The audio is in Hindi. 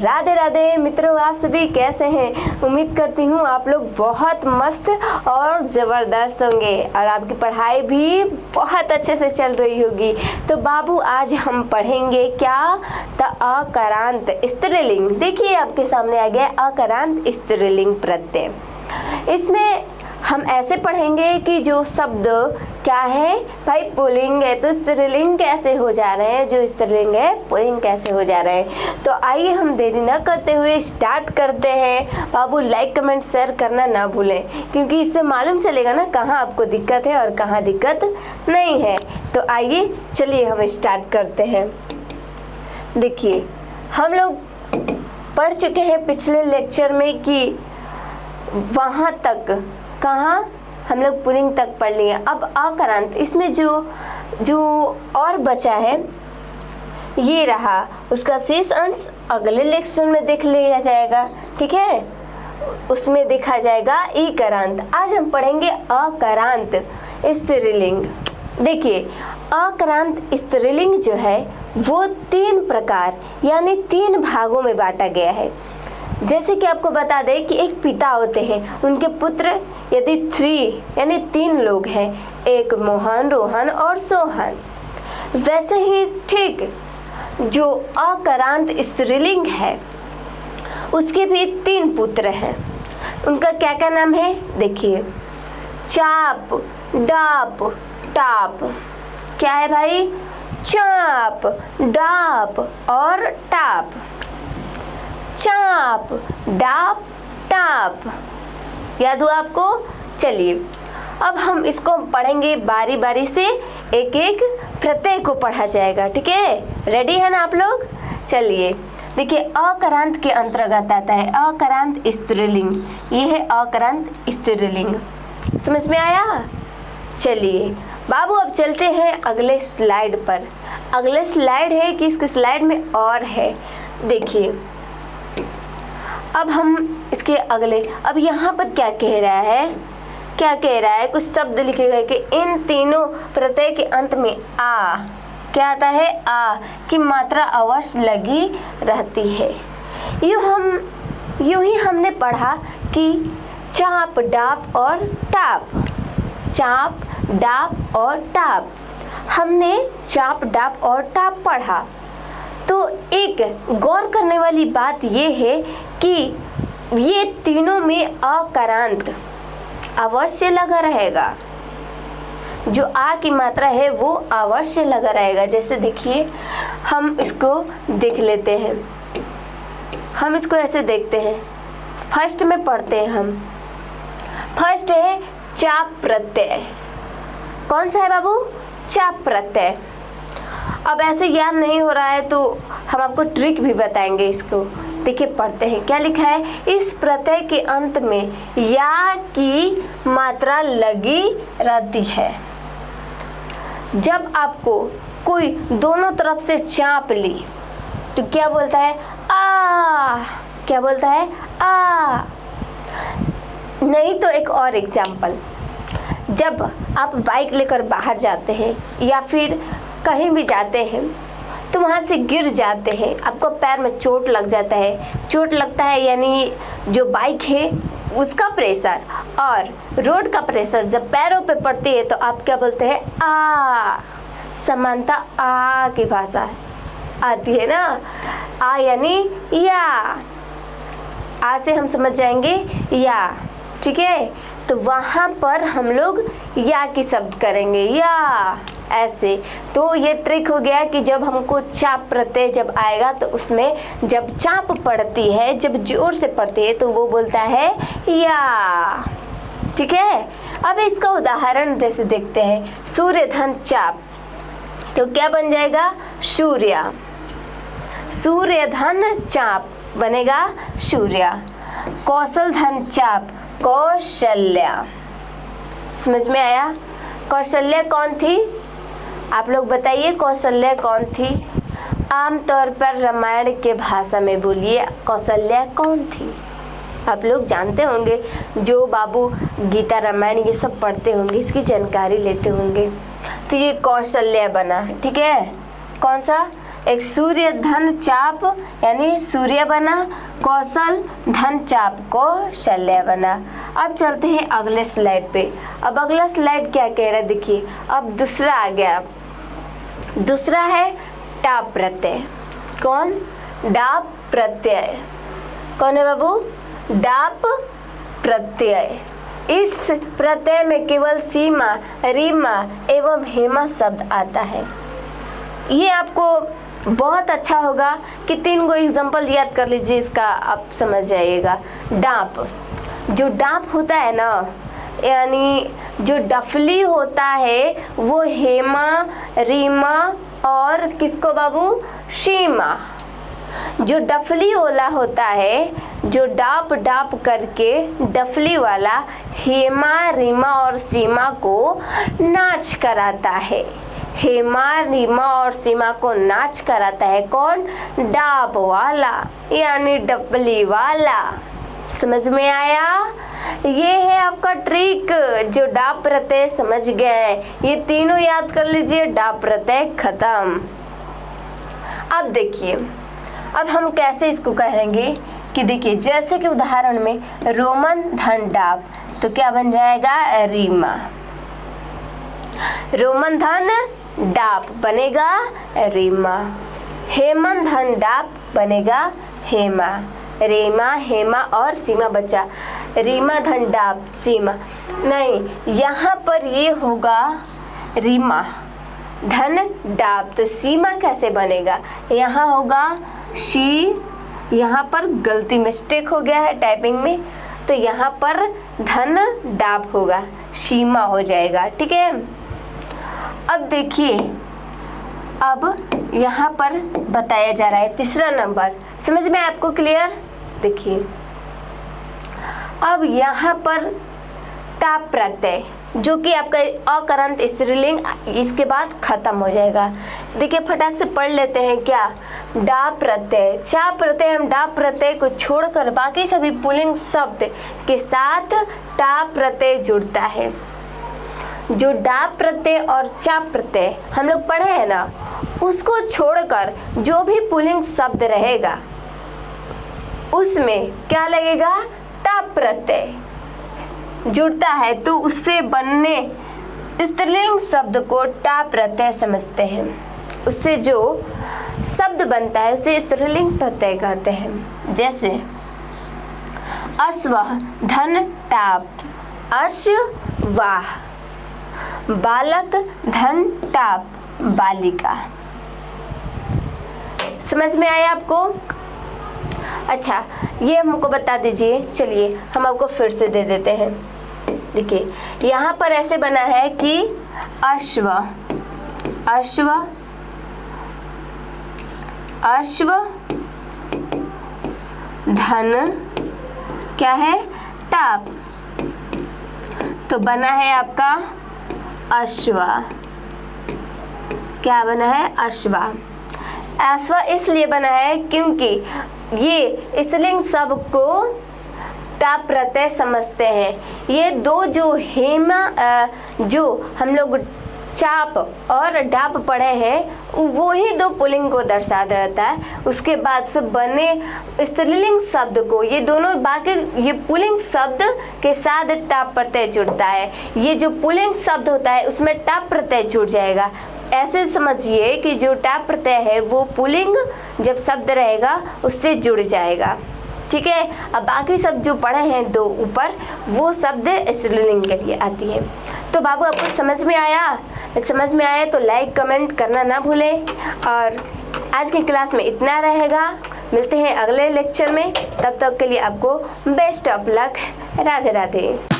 राधे राधे मित्रों, आप सभी कैसे हैं। उम्मीद करती हूँ आप लोग बहुत मस्त और ज़बरदस्त होंगे और आपकी पढ़ाई भी बहुत अच्छे से चल रही होगी। तो बाबू आज हम पढ़ेंगे क्या, द अकारांत स्त्रीलिंग। देखिए आपके सामने आ गया अकारांत स्त्रीलिंग प्रत्यय। इसमें हम ऐसे पढ़ेंगे कि जो शब्द क्या है भाई पुल्लिंग है तो स्त्रीलिंग कैसे हो जा रहे हैं, जो स्त्रीलिंग है पुल्लिंग कैसे हो जा रहे हैं। तो आइए हम देरी न करते हुए स्टार्ट करते हैं। बाबू लाइक कमेंट शेयर करना ना भूलें, क्योंकि इससे मालूम चलेगा ना कहाँ आपको दिक्कत है और कहाँ दिक्कत नहीं है। तो आइए चलिए हम स्टार्ट करते हैं। देखिए हम लोग पढ़ चुके हैं पिछले लेक्चर में कि वहाँ तक कहाँ हम लोग पुल्लिंग तक पढ़ लिए। अब अकारांत इसमें जो और बचा है ये रहा, उसका शेष अंश अगले लेक्चर में देख लिया जाएगा, ठीक है। उसमें देखा जाएगा इकारांत। आज हम पढ़ेंगे अकारांत स्त्रीलिंग। देखिए अकारांत स्त्रीलिंग जो है वो 3 प्रकार यानी 3 भागों में बांटा गया है। जैसे कि आपको बता दें कि एक पिता होते हैं, उनके पुत्र यदि 3 यानी 3 लोग हैं, एक मोहन, रोहन और सोहन। वैसे ही ठीक जो अकारांत स्त्रीलिंग है उसके भी 3 पुत्र हैं। उनका क्या क्या नाम है देखिए, चाप, डाप, टाप। क्या है भाई, चाप, डाप और टाप। चाप, डाप, टाप, याद हुआ आपको। चलिए अब हम इसको पढ़ेंगे बारी बारी से, एक एक प्रत्यय को पढ़ा जाएगा, ठीक है। रेडी है ना आप लोग। चलिए देखिए अकारांत के अंतर्गत आता है अकारांत स्त्रीलिंग। ये है अकारांत स्त्रीलिंग, समझ में आया। चलिए बाबू अब चलते हैं अगले स्लाइड पर। अगले स्लाइड है कि इसके स्लाइड में और है, देखिए। अब हम इसके अगले, अब यहाँ पर क्या कह रहा है, क्या कह रहा है, कुछ शब्द लिखे गए कि इन तीनों प्रत्यय के अंत में आ, क्या आता है, आ की मात्रा अवश्य लगी रहती है। यूं ही हमने पढ़ा कि चाप, डाप और टाप। चाप, डाप और टाप, हमने चाप, डाप और टाप पढ़ा। तो एक गौर करने वाली बात ये है कि ये तीनों में अकारांत अवश्य लगा रहेगा। जो आ की मात्रा है वो अवश्य लगा रहेगा। जैसे देखिए हम इसको देख लेते हैं, हम इसको ऐसे देखते हैं। फर्स्ट में पढ़ते हैं हम, फर्स्ट है चाप प्रत्यय। कौन सा है बाबू, चाप प्रत्यय। अब ऐसे याद नहीं हो रहा है तो हम आपको ट्रिक भी बताएंगे इसको। देखिए पढ़ते हैं क्या लिखा है, इस प्रत्यय के अंत में या की मात्रा लगी रहती है। जब आपको कोई दोनों तरफ से चाप ली तो क्या बोलता है, आ। क्या बोलता है, आ। नहीं तो एक और एग्जाम्पल, जब आप बाइक लेकर बाहर जाते हैं या फिर कहीं भी जाते हैं तो वहाँ से गिर जाते हैं, आपको पैर में चोट लग जाता है। चोट लगता है यानी जो बाइक है उसका प्रेशर और रोड का प्रेशर जब पैरों पे पड़ती है तो आप क्या बोलते हैं, आ। समानता आ की भाषा आती है ना, आ यानी या। आ से हम समझ जाएंगे या, ठीक है। तो वहाँ पर हम लोग या की शब्द करेंगे, या ऐसे। तो ये ट्रिक हो गया कि जब हमको चाप प्रत्यय जब आएगा तो उसमें जब चाप पड़ती है, जब जोर से पड़ती है तो वो बोलता है या, ठीक है। अब इसका उदाहरण जैसे देखते हैं, सूर्य धन चाप, तो क्या बन जाएगा, सूर्या। सूर्य धन चाप बनेगा सूर्या। कौशल धन चाप, कौशल्या। समझ में आया। कौशल्या कौन थी, आप लोग बताइए कौशल्या कौन थी। आमतौर पर रामायण के भाषा में बोलिए कौशल्या कौन थी। आप लोग जानते होंगे, जो बाबू गीता रामायण ये सब पढ़ते होंगे, इसकी जानकारी लेते होंगे। तो ये कौशल्या बना, ठीक है। कौन सा, एक सूर्य धन चाप यानी सूर्य बना, कौशल धन चाप कौशल्य बना। अब चलते हैं अगले स्लाइड पे। अब अगला स्लाइड क्या कह रहा है देखिए, अब दूसरा आ गया। दूसरा है टाप प्रत्यय। कौन? डाप प्रत्यय। कौन है बाबू? डाप प्रत्यय। इस प्रत्यय में केवल सीमा, रीमा एवं हेमा शब्द आता है। ये आपको बहुत अच्छा होगा कि 3 गो एग्जाम्पल याद कर लीजिए, इसका आप समझ जाइएगा। डाप, जो डाप होता है ना, यानी जो डफली होता है वो हेमा, रीमा और किसको बाबू? सीमा। जो डफली वाला होता है, जो डाप डाप करके डफली वाला हेमा, रीमा और सीमा को नाच कराता है। हेमा, रीमा और सीमा को नाच कराता है कौन? डाप वाला यानी डफली वाला। समझ में आया? ये है आपका ट्रिक। जो डाप प्रत्यय समझ गए, ये तीनों याद कर लीजिए, डाप प्रत्यय खत्म। अब देखिए, अब हम कैसे इसको कहेंगे कि देखिए, जैसे कि उदाहरण में रोमन धन डाप, तो क्या बन जाएगा? रीमा। रोमन धन डाप बनेगा रीमा। हेमन धन डाप बनेगा हेमा। रीमा, हेमा और सीमा बचा। रीमा धन डाप सीमा नहीं, यहाँ पर ये होगा रीमा धन डाप, तो सीमा कैसे बनेगा? यहाँ होगा शी, यहाँ पर गलती मिस्टेक हो गया है टाइपिंग में, तो यहाँ पर धन डाप होगा, सीमा हो जाएगा। ठीक है। अब देखिए, अब यहाँ पर बताया जा रहा है तीसरा नंबर। समझ में आपको क्लियर? देखिए, अब यहाँ पर टाप प्रत्यय जो कि आपका अकरंत स्त्रीलिंग, इसके बाद खत्म हो जाएगा। देखिए, फटाक से पढ़ लेते हैं क्या? डाप प्रत्यय, चाप प्रत्यय, हम डाप प्रत्यय को छोड़कर बाकी सभी पुल्लिंग शब्द के साथ टाप प्रत्यय जुड़ता है। जो डाप प्रत्यय और चाप प्रत्यय हम लोग पढ़े हैं ना, उसको छोड़कर जो भी पुल्लिंग शब्द रहेगा उसमें क्या लगेगा? टाप प्रत्यय जुड़ता है, तो उससे बनने स्त्रीलिंग शब्द को टाप प्रत्यय समझते हैं। उससे जो शब्द बनता है उसे स्त्रीलिंग प्रत्यय कहते हैं। जैसे अश्व धन टाप, अश्वाह। बालक धन टाप, बालिका। समझ में आया आपको? अच्छा, ये हमको बता दीजिए। चलिए हम आपको फिर से दे देते हैं। देखिए, यहाँ पर ऐसे बना है कि अश्व, अश्व, अश्व धन क्या है? टाप, तो बना है आपका अश्वा। क्या बना है? अश्वा। अश्वा इसलिए बना है क्योंकि ये स्त्रीलिंग शब्द को टाप प्रत्यय समझते हैं। ये दो जो हेमा, जो हम लोग चाप और डाप पढ़े हैं, वो ही दो पुल्लिंग को दर्शा रहता है। उसके बाद से बने स्त्रीलिंग शब्द को, ये दोनों बाकी ये पुल्लिंग शब्द के साथ टाप प्रत्यय जुड़ता है। ये जो पुल्लिंग शब्द होता है उसमें टाप प्रत्यय जुड़ जाएगा। ऐसे समझिए कि जो टाप प्रत्यय है वो पुल्लिंग जब शब्द रहेगा उससे जुड़ जाएगा। ठीक है। अब बाकी शब्द जो पढ़े हैं दो ऊपर, वो शब्द स्त्रीलिंग के लिए आती है। तो बाबू आपको समझ में आया? समझ में आया तो लाइक कमेंट करना ना भूलें। और आज की क्लास में इतना रहेगा। मिलते हैं अगले लेक्चर में, तब तक के लिए आपको best of luck. Radhe Radhe.